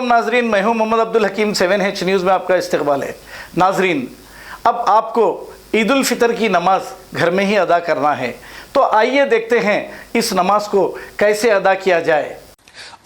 अलैकुम नाजरीन, मैं हूं मोहम्मद अब्दुल हकीम। 7H न्यूज़ में आपका इस्तकबाल है। नाजरीन, अब आपको ईद उल फितर की नमाज घर में ही अदा करना है, तो आइए देखते हैं इस नमाज को कैसे अदा किया जाए।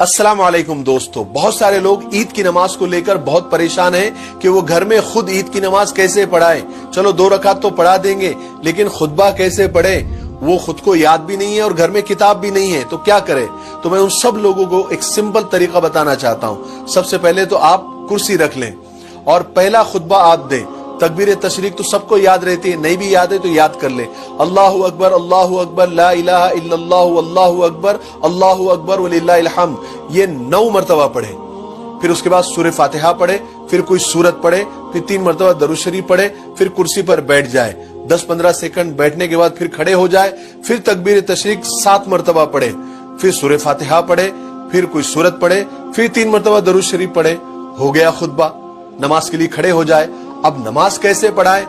अस्सलाम वालेकुम दोस्तों, बहुत सारे लोग ईद की नमाज को लेकर बहुत परेशान हैं कि वो घर में खुद ईद की नमाज कैसे पढ़ाएं। चलो 2 रकात तो पढ़ा देंगे, लेकिन खुतबा कैसे पढ़े वो खुद को याद भी नहीं है और घर में किताब भी नहीं है, तो क्या करें। तो मैं उन सब लोगों को एक सिंपल तरीका बताना चाहता हूँ। सबसे पहले तो आप कुर्सी रख लें और पहला खुतबा आप दें। तकबीर तशरीक तो सबको याद रहती है, नहीं भी याद है तो याद कर ले। अल्लाहु अकबर, ला इलाहा इल्लल्लाहु, अल्लाहु अकबर वलिल्लाहिल हम्द, ये 9 मरतबा पढ़े। फिर उसके बाद सूरह फातिहा पढ़े, फिर कोई सूरत पढ़े, फिर 3 मरतबा दरूद शरीफ पढ़े, फिर कुर्सी पर बैठ जाए। 10-15 सेकंड बैठने के बाद फिर खड़े हो जाए, फिर तकबीर तशरीक 7 मरतबा पढ़े, फिर सूरह फातिहा पढ़े, फिर कोई सूरत पढ़े, फिर 3 मरतबा दरूद शरीफ पढ़े। हो गया खुतबा, नमाज के लिए खड़े हो जाए। अब नमाज कैसे पढ़ाएं?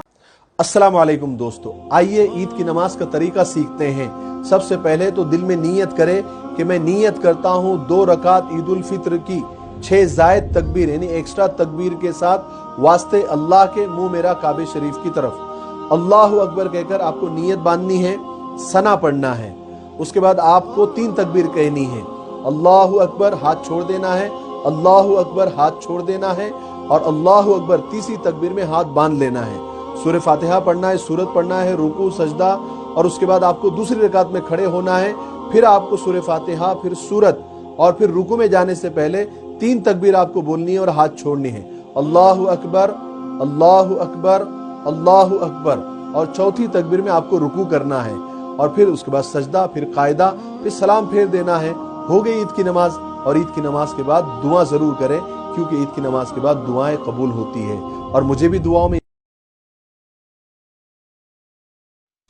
अस्सलाम वालेकुम दोस्तों, आइए ईद की नमाज का तरीका सीखते हैं। सबसे पहले तो दिल में नीयत करें कि मैं नीयत करता हूँ 2 रकात ईद उल फित्र की 6 जायद तकबीर यानी एक्स्ट्रा तकबीर के साथ वास्ते अल्लाह के, मुंह मेरा काबे शरीफ की तरफ। अल्लाहु अकबर कहकर आपको नीयत बांधनी है, सना पढ़ना है। उसके बाद आपको 3 तकबीर कहनी है। अल्लाहु अकबर, हाथ छोड़ देना है, अल्लाहु अकबर, हाथ छोड़ देना है, और अल्लाहु अकबर तीसरी तकबीर में हाथ बांध लेना है। सूरह फातिहा पढ़ना है, सूरत पढ़ना है, रुकू सजदा, और उसके बाद आपको दूसरी रकात में खड़े होना है। फिर आपको सूरह फातिहा, फिर सूरत, और फिर रुकू में जाने से पहले 3 तकबीर आपको बोलनी है और हाथ छोड़नी है। अल्लाहु अकबर, अल्लाहु अकबर, अल्लाहु अकबर, और चौथी तकबीर में आपको रुकू करना है, और फिर उसके बाद सजदा, फिर कायदा, फिर सलाम फेर देना है। हो गई ईद की नमाज। और ईद की नमाज के बाद दुआ जरूर करें, क्योंकि ईद की नमाज के बाद दुआएं कबूल होती है, और मुझे भी दुआओं में।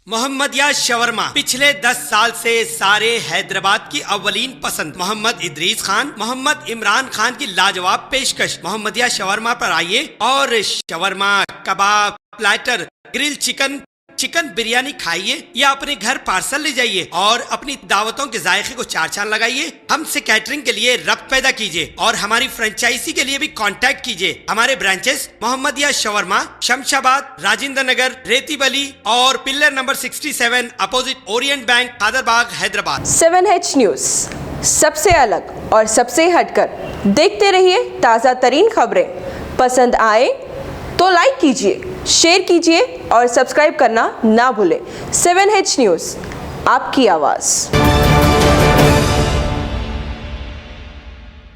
मोहम्मदिया शवरमा पिछले 10 साल से सारे हैदराबाद की अव्वलीन पसंद मोहम्मद इदरीस खान, मोहम्मद इमरान खान की लाजवाब पेशकश। मोहम्मदिया शवरमा पर आइए और शवरमा, कबाब, platter, grill chicken, chicken biryani खाइए या अपने घर पार्सल ले जाइए और अपनी दावतों के जायके को 4 चांद लगाइए। हमसे कैटरिंग के लिए रब्त पैदा कीजिए और हमारी फ्रेंचाइजी के लिए भी कांटेक्ट कीजिए। हमारे ब्रांचेस मोहम्मदिया शवरमा, शमशाबाद, राजेंद्र नगर, रेती बली और pillar number 67 opposite Orient bank, Kadarbagh, Hyderabad. 7H news, सबसे अलग और सबसे हटकर। देखते रहिए ताज़ा तरीन खबरें। पसंद आए तो लाइक कीजिए, शेयर कीजिए और सब्सक्राइब करना ना भूलें। 7H न्यूज़, आपकी आवाज़।